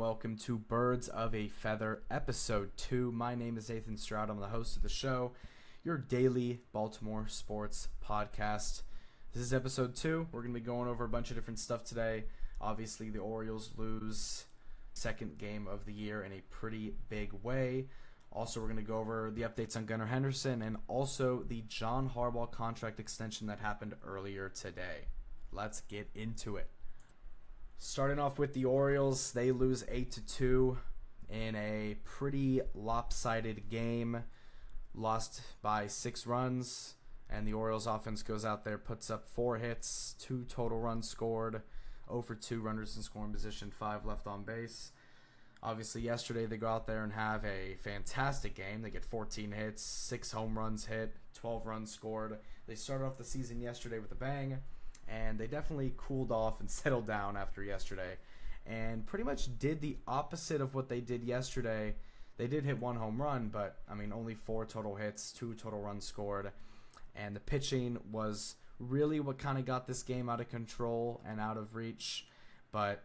welcome to Birds of a Feather, Episode 2. My name is Nathan Stroud. I'm the host of the show, your daily Baltimore sports podcast. This is Episode 2. We're going to be going over a bunch of different stuff today. Obviously, the Orioles lose second game of the year in a pretty big way. Also, we're going to go over the updates on Gunnar Henderson and also the John Harbaugh contract extension that happened earlier today. Let's get into it. Starting off with the Orioles, they lose 8-2 in a pretty lopsided game. Lost by 6 runs, and the Orioles offense goes out there, puts up 4 hits, 2 total runs scored, 0 for 2 runners in scoring position, 5 left on base. Obviously, yesterday they go out there and have a fantastic game. They get 14 hits, 6 home runs hit, 12 runs scored. They started off the season yesterday with a bang, and they definitely cooled off and settled down after yesterday and pretty much did the opposite of what they did yesterday. They did hit 1 home run, but, only 4 total hits, 2 total runs scored. And the pitching was really what kind of got this game out of control and out of reach. But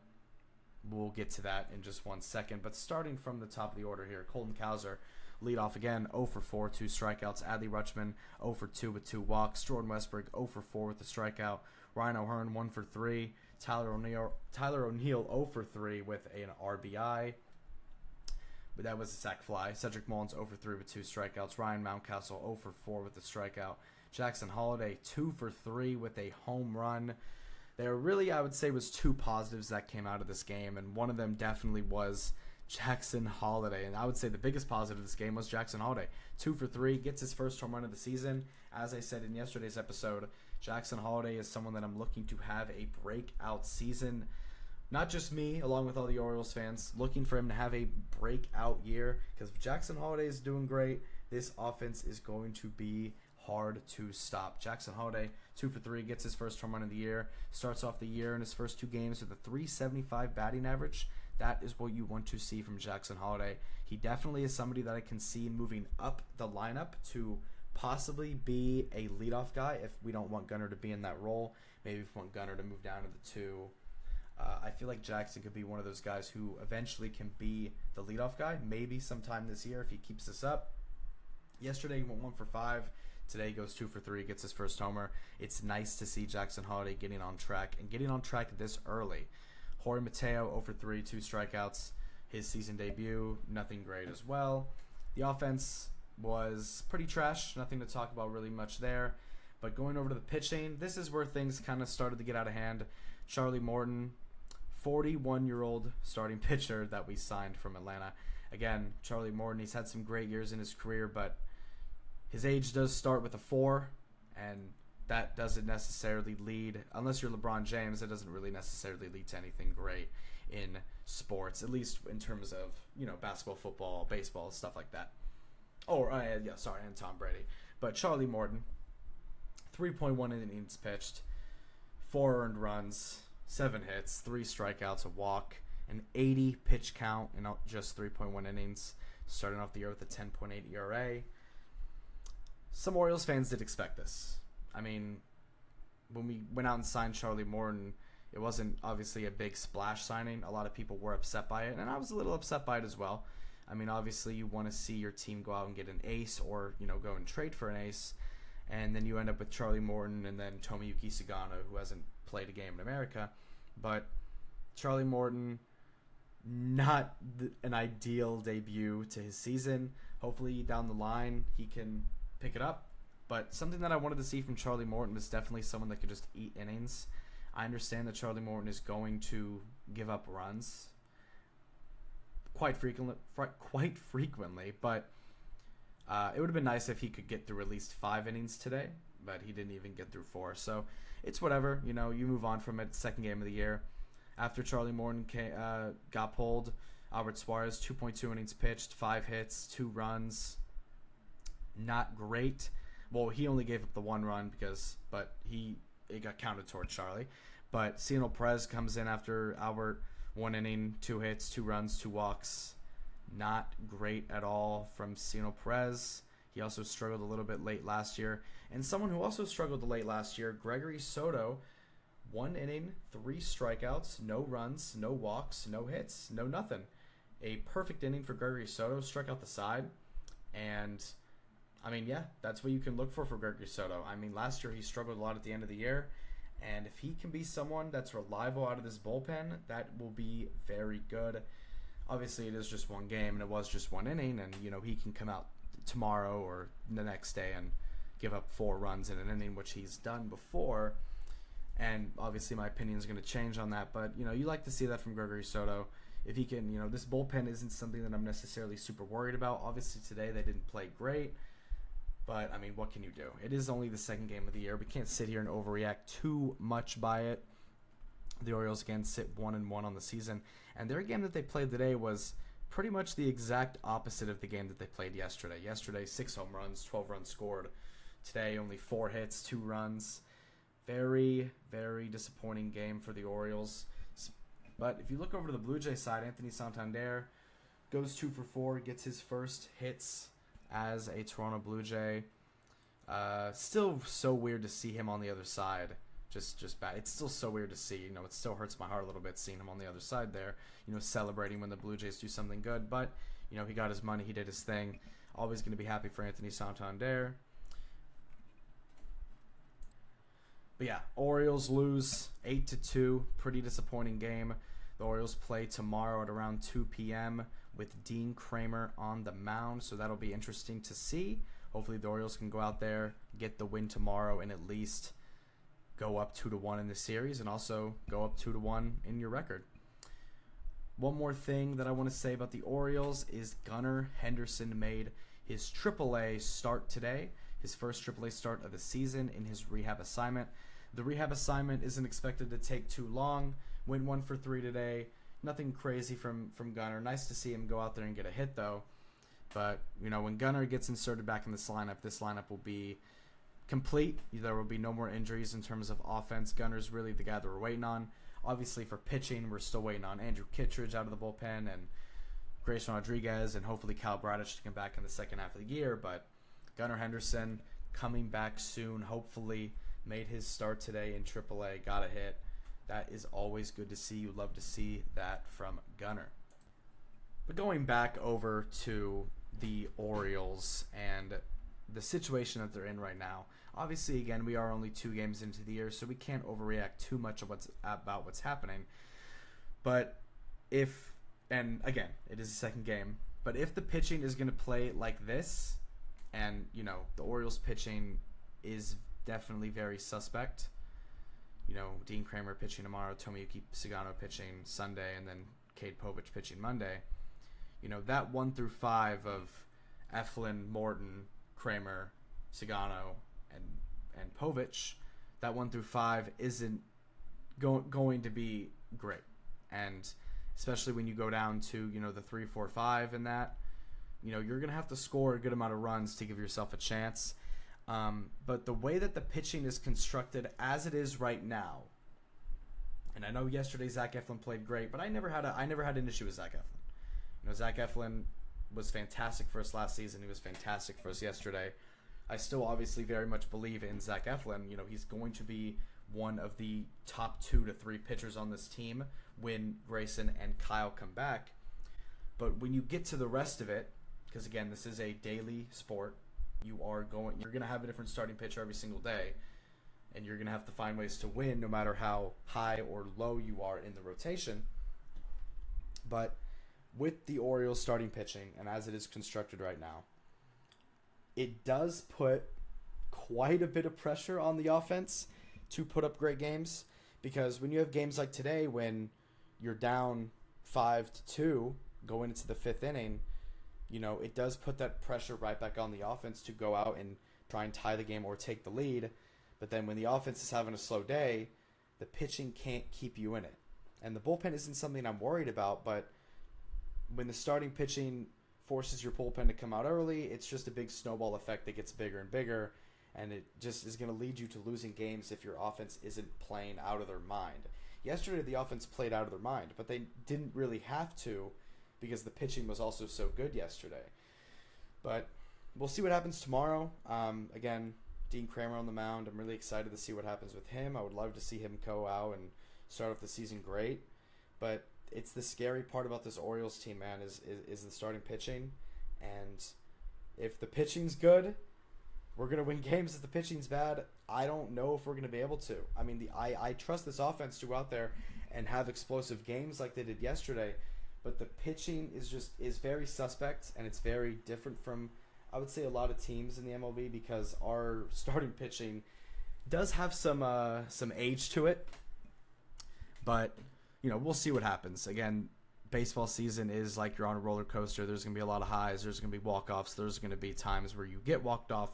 we'll get to that in just 1 second. But starting from the top of the order here, Colton Cowser lead off again, 0 for 4, 2 strikeouts. Adley Rutschman, 0 for 2 with 2 walks. Jordan Westburg, 0 for 4 with a strikeout. Ryan O'Hearn, 1 for 3. Tyler O'Neill, 0 for 3 with an RBI. But that was a sac fly. Cedric Mullins, 0 for 3 with 2 strikeouts. Ryan Mountcastle, 0 for 4 with a strikeout. Jackson Holliday, 2 for 3 with a home run. There really, I would say, was 2 positives that came out of this game, and one of them definitely was Jackson Holliday. And I would say the biggest positive of this game was Jackson Holliday. 2 for 3, gets his first home run of the season. As I said in yesterday's episode, Jackson Holliday is someone that I'm looking to have a breakout season. Not just me, along with all the Orioles fans, looking for him to have a breakout year. Because if Jackson Holliday is doing great, this offense is going to be hard to stop. Jackson Holliday, 2 for 3, gets his first home run of the year. Starts off the year in his first 2 games with a .375 batting average. That is what you want to see from Jackson Holliday. He definitely is somebody that I can see moving up the lineup to possibly be a leadoff guy if we don't want Gunnar to be in that role. Maybe if we want Gunnar to move down to the 2. I feel like Jackson could be one of those guys who eventually can be the leadoff guy, maybe sometime this year if he keeps this up. Yesterday he went 1 for 5. Today he goes 2 for 3, gets his first homer. It's nice to see Jackson Holliday getting on track and getting on track this early. Jorge Mateo, 0 for 3, 2 strikeouts. His season debut, nothing great as well. The offense was pretty trash. Nothing to talk about really much there. But going over to the pitching, this is where things kind of started to get out of hand. Charlie Morton, 41-year-old starting pitcher that we signed from Atlanta. Again, Charlie Morton, he's had some great years in his career, but his age does start with a 4, and that doesn't necessarily lead, unless you're LeBron James, it doesn't really necessarily lead to anything great in sports, at least in terms of, basketball, football, baseball, stuff like that. And Tom Brady. But Charlie Morton, 3.1 innings pitched, 4 earned runs, 7 hits, 3 strikeouts, a walk, an 80 pitch count in just 3.1 innings, starting off the year with a 10.8 ERA. Some Orioles fans did expect this. When we went out and signed Charlie Morton, it wasn't obviously a big splash signing. A lot of people were upset by it, and I was a little upset by it as well. Obviously you want to see your team go out and get an ace or, go and trade for an ace, and then you end up with Charlie Morton and then Tomoyuki Sagano, who hasn't played a game in America. But Charlie Morton, not an ideal debut to his season. Hopefully down the line he can pick it up. But something that I wanted to see from Charlie Morton was definitely someone that could just eat innings. I understand that Charlie Morton is going to give up runs quite frequently, but it would have been nice if he could get through at least 5 innings today, but he didn't even get through 4. So it's whatever. You move on from it. Second game of the year. After Charlie Morton got pulled, Albert Suarez, 2.2 innings pitched, 5 hits, 2 runs. Not great. Well, he only gave up the 1 run but it got counted towards Charlie. But Cionel Perez comes in after Albert, 1 inning, 2 hits, 2 runs, 2 walks. Not great at all from Cionel Perez. He also struggled a little bit late last year. And someone who also struggled late last year, Gregory Soto, 1 inning, 3 strikeouts, no runs, no walks, no hits, no nothing. A perfect inning for Gregory Soto, struck out the side. And, I mean, yeah, that's what you can look for Gregory Soto. I mean, last year he struggled a lot at the end of the year. And if he can be someone that's reliable out of this bullpen, that will be very good. Obviously, it is just one game, and it was just 1 inning. And, he can come out tomorrow or the next day and give up 4 runs in an inning, which he's done before. And obviously my opinion is going to change on that. But, you like to see that from Gregory Soto. If he can, this bullpen isn't something that I'm necessarily super worried about. Obviously today they didn't play great. But, I mean, what can you do? It is only the second game of the year. We can't sit here and overreact too much by it. The Orioles, again, sit 1-1 on the season. And their game that they played today was pretty much the exact opposite of the game that they played yesterday. Yesterday, 6 home runs, 12 runs scored. Today, only 4 hits, 2 runs. Very, very disappointing game for the Orioles. But if you look over to the Blue Jay side, Anthony Santander goes 2 for 4, gets his first hits as a Toronto Blue Jay. Still so weird to see him on the other side. Just bad. It's still so weird to see. It still hurts my heart a little bit seeing him on the other side there. Celebrating when the Blue Jays do something good. But, he got his money. He did his thing. Always going to be happy for Anthony Santander. But yeah, Orioles lose 8-2. Pretty disappointing game. The Orioles play tomorrow at around 2 p.m. with Dean Kramer on the mound. So that'll be interesting to see. Hopefully the Orioles can go out there, get the win tomorrow, and at least go up 2-1 in the series and also go up 2-1 in your record. One more thing that I want to say about the Orioles is Gunnar Henderson made his AAA start today. His first AAA start of the season in his rehab assignment. The rehab assignment isn't expected to take too long. Went 1 for 3 today. Nothing crazy from Gunnar. Nice to see him go out there and get a hit, though. But, when Gunnar gets inserted back in this lineup will be complete. There will be no more injuries in terms of offense. Gunner's really the guy that we're waiting on. Obviously, for pitching, we're still waiting on Andrew Kittredge out of the bullpen and Grayson Rodriguez and hopefully Kyle Bradish to come back in the second half of the year. But Gunnar Henderson coming back soon, hopefully made his start today in AAA, got a hit. That is always good to see. You love to see that from Gunnar. But going back over to the Orioles and the situation that they're in right now. Obviously, again, we are only 2 games into the year, so we can't overreact too much about what's happening. But and again, it is the second game, but if the pitching is going to play like this, and, the Orioles pitching is definitely very suspect. Dean Kramer pitching tomorrow, Tomoyuki Sagano pitching Sunday, and then Cade Povich pitching Monday. That 1 through 5 of Eflin, Morton, Kramer, Sagano, and Povich, that 1 through 5 isn't going to be great. And especially when you go down to, the 3, 4, 5 and that, you're going to have to score a good amount of runs to give yourself a chance. But the way that the pitching is constructed as it is right now, and I know yesterday Zach Eflin played great, but I never had an issue with Zach Eflin. Zach Eflin was fantastic for us last season. He was fantastic for us yesterday. I still obviously very much believe in Zach Eflin. He's going to be one of the top 2 to 3 pitchers on this team when Grayson and Kyle come back. But when you get to the rest of it, because again, this is a daily sport, you're going to have a different starting pitcher every single day, and you're going to have to find ways to win no matter how high or low you are in the rotation. But with the Orioles starting pitching, and as it is constructed right now, it does put quite a bit of pressure on the offense to put up great games, because when you have games like today when you're down 5-2 going into the 5th inning, it does put that pressure right back on the offense to go out and try and tie the game or take the lead. But then when the offense is having a slow day, the pitching can't keep you in it. And the bullpen isn't something I'm worried about, but when the starting pitching forces your bullpen to come out early, it's just a big snowball effect that gets bigger and bigger, and it just is going to lead you to losing games if your offense isn't playing out of their mind. Yesterday, the offense played out of their mind, but they didn't really have to because the pitching was also so good yesterday. But we'll see what happens tomorrow. Again, Dean Kramer on the mound. I'm really excited to see what happens with him. I would love to see him go out and start off the season great. But it's the scary part about this Orioles team, man, is the starting pitching. And if the pitching's good, we're going to win games. If the pitching's bad, I don't know if we're going to be able to. I mean, I trust this offense to go out there and have explosive games like they did yesterday. But the pitching is very suspect, and it's very different from, I would say, a lot of teams in the MLB, because our starting pitching does have some age to it. But, we'll see what happens. Again, baseball season is like you're on a roller coaster. There's going to be a lot of highs. There's going to be walk-offs. There's going to be times where you get walked off.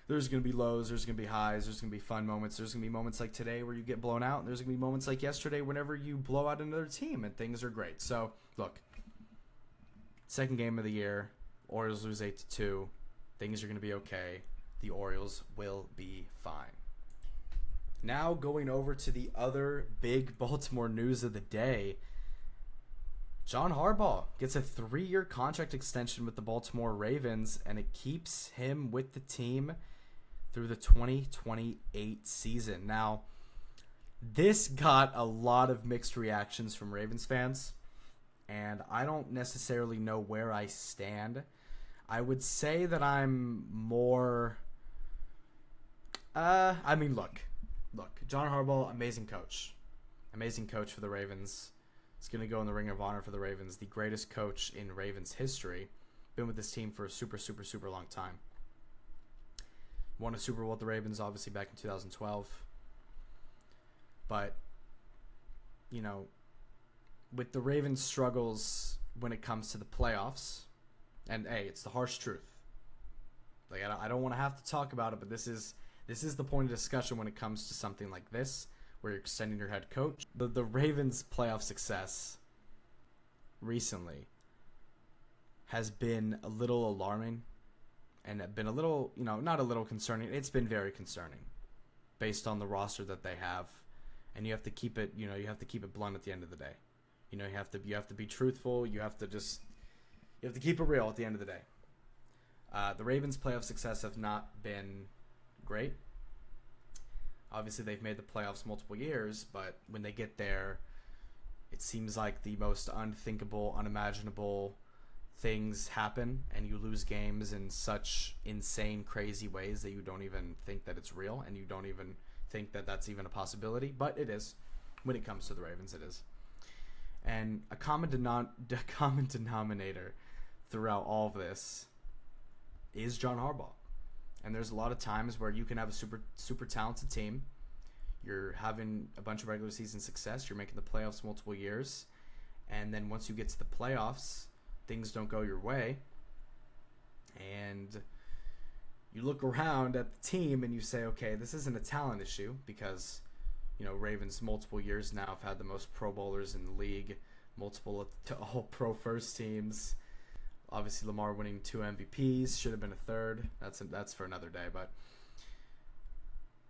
There's going to be lows. There's going to be highs. There's going to be fun moments. There's going to be moments like today where you get blown out. There's going to be moments like yesterday whenever you blow out another team and things are great. So, look, second game of the year, Orioles lose 8-2. Things are going to be okay. The Orioles will be fine. Now going over to the other big Baltimore news of the day. John Harbaugh gets a 3-year contract extension with the Baltimore Ravens, and it keeps him with the team through the 2028 season. Now, this got a lot of mixed reactions from Ravens fans, and I don't necessarily know where I stand. I would say that I'm more... Look, John Harbaugh, amazing coach. Amazing coach for the Ravens. He's going to go in the Ring of Honor for the Ravens. The greatest coach in Ravens history. Been with this team for a super, super, super long time. Won a Super Bowl with the Ravens, obviously, back in 2012. But, with the Ravens' struggles when it comes to the playoffs, and, hey, it's the harsh truth. Like, I don't want to have to talk about it, but this is the point of discussion when it comes to something like this, where you're extending your head coach. The Ravens' playoff success recently has been a little alarming and been a little, not a little concerning. It's been very concerning based on the roster that they have. And you have to keep it, you have to keep it blunt at the end of the day. You have to be truthful. You have to keep it real at the end of the day. The Ravens' playoff success have not been great. Obviously, they've made the playoffs multiple years, but when they get there, it seems like the most unthinkable, unimaginable things happen, and you lose games in such insane, crazy ways that you don't even think that it's real, and you don't even think that that's even a possibility, but it is. When it comes to the Ravens, it is. And a common denominator throughout all of this is John Harbaugh. And there's a lot of times where you can have a super, super talented team. You're having a bunch of regular season success. You're making the playoffs multiple years. And then once you get to the playoffs, things don't go your way. And you look around at the team and you say, okay, this isn't a talent issue, because, Ravens multiple years now have had the most Pro Bowlers in the league, multiple all Pro first teams. Obviously, Lamar winning 2 MVPs, should have been a third. That's for another day. But,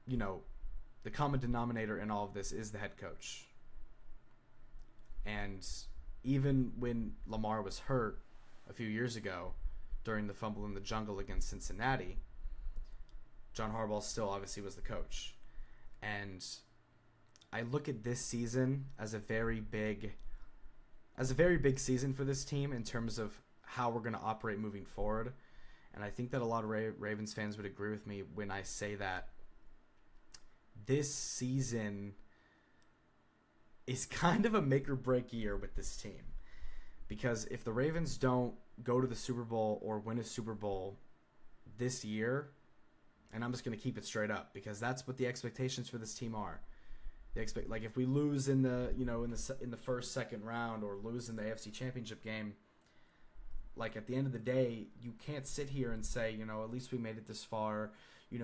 the common denominator in all of this is the head coach. And even when Lamar was hurt a few years ago during the fumble in the jungle against Cincinnati, John Harbaugh still obviously was the coach. And I look at this season as a very big season for this team in terms of how we're going to operate moving forward. And I think that a lot of Ravens fans would agree with me when I say that this season is kind of a make or break year with this team. Because if the Ravens don't go to the Super Bowl or win a Super Bowl this year, and I'm just going to keep it straight up, because that's what the expectations for this team are. They expect, like, if we lose in the in the first, second round, or lose in the AFC Championship game, like, at the end of the day, you can't sit here and say, at least we made it this far. We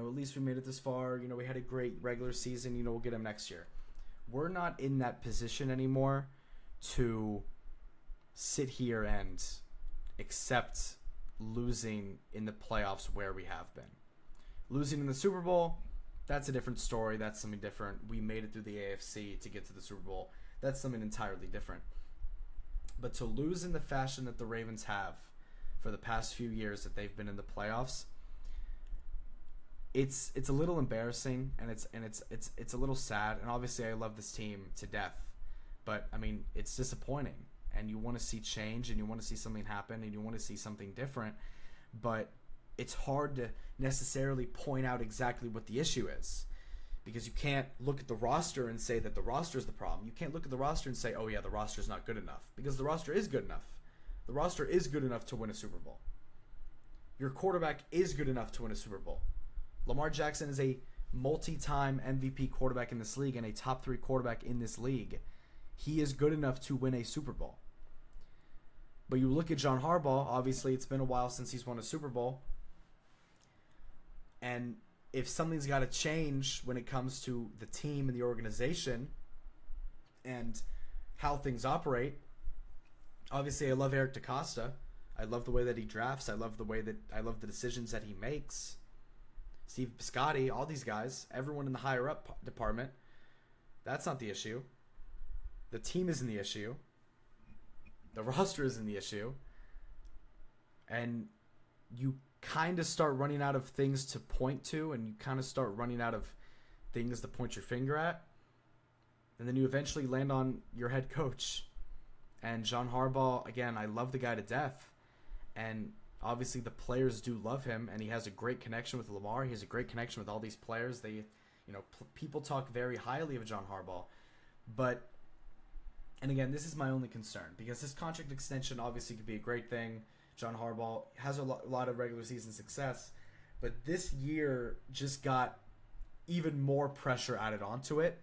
had a great regular season. We'll get them next year. We're not in that position anymore to sit here and accept losing in the playoffs where we have been. Losing in the Super Bowl, that's a different story. That's something different. We made it through the AFC to get to the Super Bowl. That's something entirely different. But to lose in the fashion that the Ravens have for the past few years that they've been in the playoffs, it's a little embarrassing, and it's a little sad. And obviously, I love this team to death, but I mean, it's disappointing. And you want to see change, and you want to see something happen, and you want to see something different, but it's hard to necessarily point out exactly what the issue is, because you can't look at the roster and say that the roster is the problem. You can't look at the roster and say, oh yeah, the roster is not good enough, because the roster is good enough. The roster is good enough to win a Super Bowl. Your quarterback is good enough to win a Super Bowl. Lamar Jackson is a multi-time MVP quarterback in this league and a top 3 quarterback in this league. He is good enough to win a Super Bowl. But you look at John Harbaugh, obviously it's been a while since he's won a Super Bowl. And if something's got to change when it comes to the team and the organization and how things operate, obviously I love Eric DeCosta. I love the way that he drafts. I love the decisions that he makes. Steve Biscotti, all these guys, everyone in the higher up department. That's not the issue. The team isn't the issue. The roster isn't the issue. And you kind of start running out of things to point to, and you kind of start running out of things to point your finger at. And then you eventually land on your head coach. And John Harbaugh, again, I love the guy to death. And obviously the players do love him, and he has a great connection with Lamar. He has a great connection with all these players. People talk very highly of John Harbaugh. And again, this is my only concern, because this contract extension obviously could be a great thing. John Harbaugh has a lot of regular season success, but this year just got even more pressure added onto it,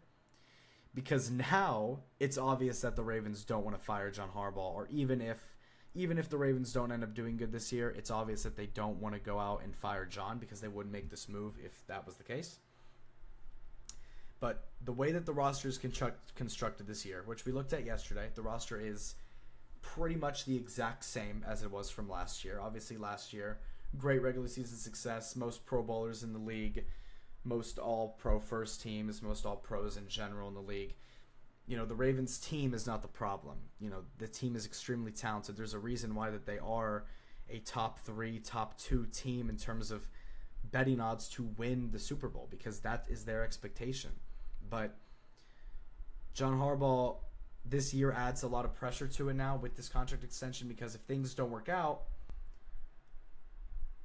because now it's obvious that the Ravens don't want to fire John Harbaugh, or even if the Ravens don't end up doing good this year, it's obvious that they don't want to go out and fire John, because they wouldn't make this move if that was the case. But the way that the roster is constructed this year, which we looked at yesterday, the roster is pretty much the exact same as it was from last year. Obviously, last year, great regular season success, most Pro Bowlers in the league, most all-pro first teams, most all-pros in general in the league. The Ravens team is not the problem. The team is extremely talented. There's a reason why that they are a top 3, top 2 team in terms of betting odds to win the Super Bowl, because that is their expectation. But John Harbaugh this year adds a lot of pressure to it now with this contract extension, because if things didn't work out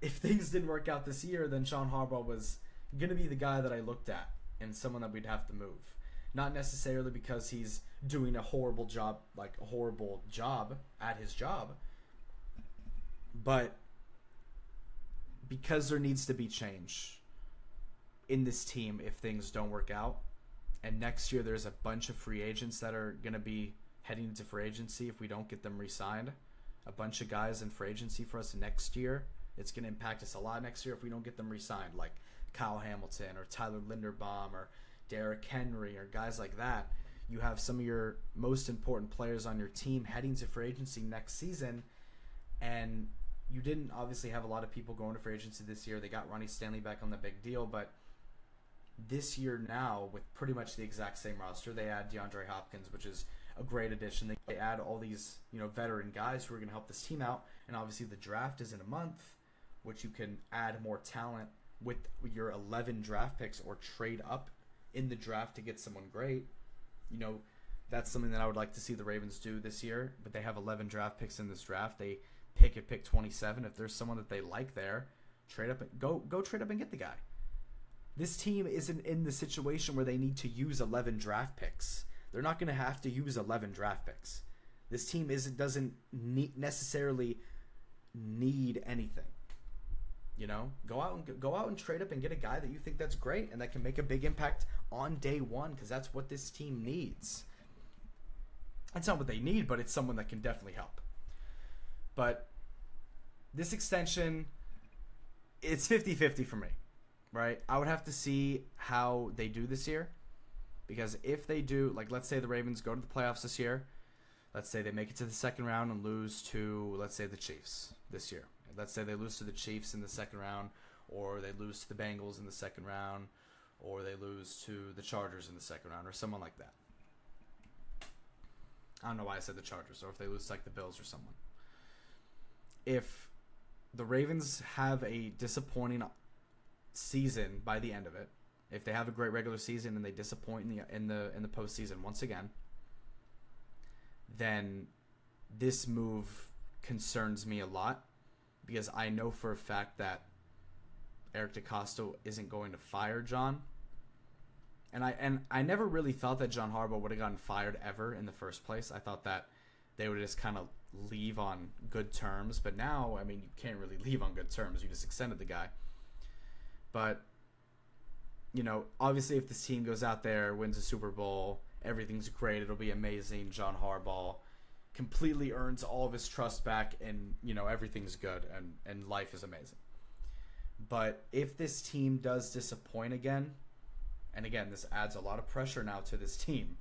this year, then John Harbaugh was going to be the guy that I looked at and someone that we'd have to move. Not necessarily because he's doing a horrible job at his job, but because there needs to be change in this team if things don't work out. And next year there's a bunch of free agents that are going to be heading into free agency if we don't get them re-signed. A bunch of guys in free agency for us next year. It's going to impact us a lot next year if we don't get them re-signed, like Kyle Hamilton or Tyler Linderbaum or Derrick Henry or guys like that. You have some of your most important players on your team heading to free agency next season, and you didn't obviously have a lot of people going to free agency this year. They got Ronnie Stanley back on the big deal, but this year now, with pretty much the exact same roster, they add DeAndre Hopkins, which is a great addition. They add all these veteran guys who are going to help this team out, and obviously the draft is in a month, which you can add more talent with your 11 draft picks or trade up in the draft to get someone great. That's something that I would like to see the Ravens do this year, but they have 11 draft picks in this draft. They pick at pick 27. If there's someone that they like there, trade up, go trade up and get the guy. This team isn't in the situation where they need to use 11 draft picks. They're not going to have to use 11 draft picks. This team doesn't necessarily need anything. Go out and trade up and get a guy that you think that's great and that can make a big impact on day one, because that's what this team needs. It's not what they need, but it's someone that can definitely help. But this extension, it's 50-50 for me. Right? I would have to see how they do this year, because if they do, let's say the Ravens go to the playoffs this year, let's say they make it to the second round and lose to, let's say, the Chiefs this year. Let's say they lose to the Chiefs in the second round, or they lose to the Bengals in the second round, or they lose to the Chargers in the second round, or someone like that. I don't know why I said the Chargers, or if they lose to the Bills or someone. If the Ravens have a disappointing season by the end of it, if they have a great regular season and they disappoint in the postseason once again, then this move concerns me a lot, because I know for a fact that Eric DeCosta isn't going to fire John. And I never really thought that John Harbaugh would have gotten fired ever in the first place. I thought that they would just kind of leave on good terms. But now, I mean, you can't really leave on good terms. You just extended the guy. But, you know, obviously if this team goes out there, wins a Super Bowl, everything's great, it'll be amazing. John Harbaugh completely earns all of his trust back, and, you know, everything's good and life is amazing. But if this team does disappoint again, and again, this adds a lot of pressure now to this team.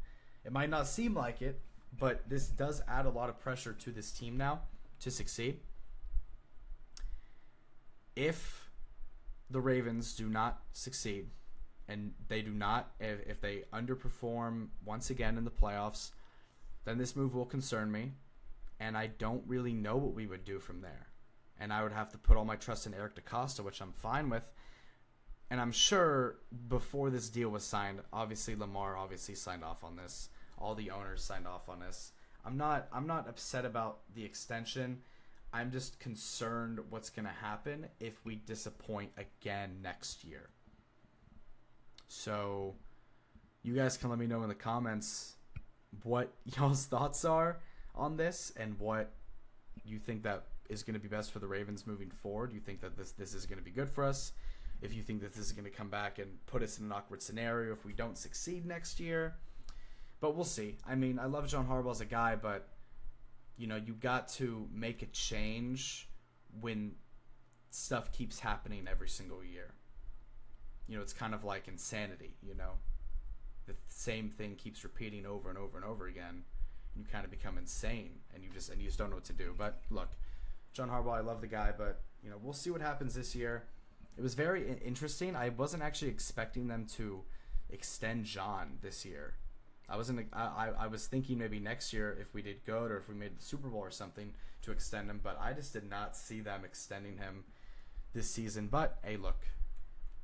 It might not seem like it, but this does add a lot of pressure to this team now to succeed. If the Ravens do not succeed, and they do not, if they underperform once again in the playoffs, then this move will concern me, and I don't really know what we would do from there. And I would have to put all my trust in Eric DeCosta, which I'm fine with. And I'm sure before this deal was signed, obviously Lamar signed off on this. All the owners signed off on this. I'm not upset about the extension. I'm just concerned what's going to happen if we disappoint again next year. So you guys can let me know in the comments what y'all's thoughts are on this and what you think that is going to be best for the Ravens moving forward. You think that this is going to be good for us? If you think that this is going to come back and put us in an awkward scenario if we don't succeed next year. But we'll see. I mean, I love John Harbaugh as a guy, but, you know, you got to make a change when stuff keeps happening every single year. You know, it's kind of like insanity, you know. The same thing keeps repeating over and over and over again. You kind of become insane, and you just don't know what to do. But look, John Harbaugh, I love the guy, but, you know, we'll see what happens this year. It was very interesting. I wasn't actually expecting them to extend John this year. I was thinking maybe next year if we did good or if we made the Super Bowl or something to extend him, but I just did not see them extending him this season. But hey, look,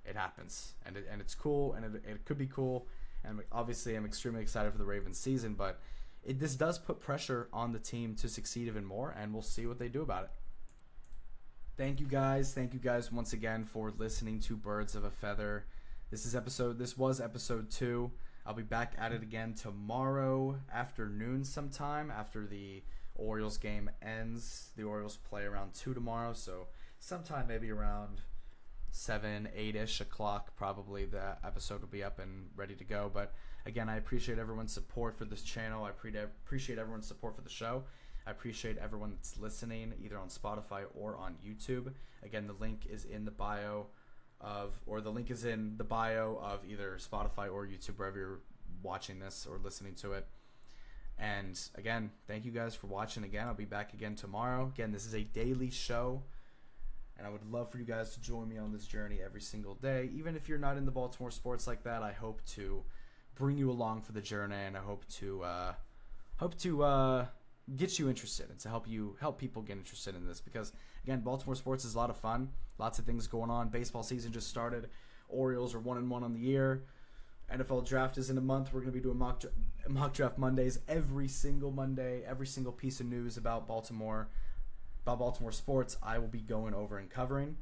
it happens, and it's cool, and it could be cool, and obviously I'm extremely excited for the Ravens season. But this does put pressure on the team to succeed even more, and we'll see what they do about it. Thank you guys once again for listening to Birds of a Feather. This was episode 2. I'll be back at it again tomorrow afternoon sometime after the Orioles game ends. The Orioles play around 2 tomorrow, so sometime maybe around 7, 8-ish o'clock probably the episode will be up and ready to go. But again, I appreciate everyone's support for this channel. I appreciate everyone's support for the show. I appreciate everyone that's listening either on Spotify or on YouTube. Again, the link is in the bio of either Spotify or YouTube, wherever you're watching this or listening to it. And again, thank you guys for watching again. I'll be back again tomorrow. Again, this is a daily show, and I would love for you guys to join me on this journey every single day. Even if you're not in the Baltimore sports like that, I hope to bring you along for the journey, and I hope to get you interested and to help people get interested in this, because again, Baltimore sports is a lot of fun. Lots of things going on. Baseball season just started. Orioles are 1-1 on the year. NFL draft is in a month. We're going to be doing mock draft Mondays every single Monday. Every single piece of news about Baltimore sports, I will be going over and covering.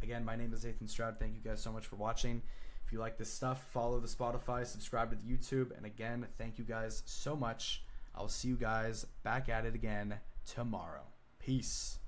Again, my name is Nathan Stroud. Thank you guys so much for watching. If you like this stuff, follow the Spotify, subscribe to the YouTube, and again, thank you guys so much. I'll see you guys back at it again tomorrow. Peace.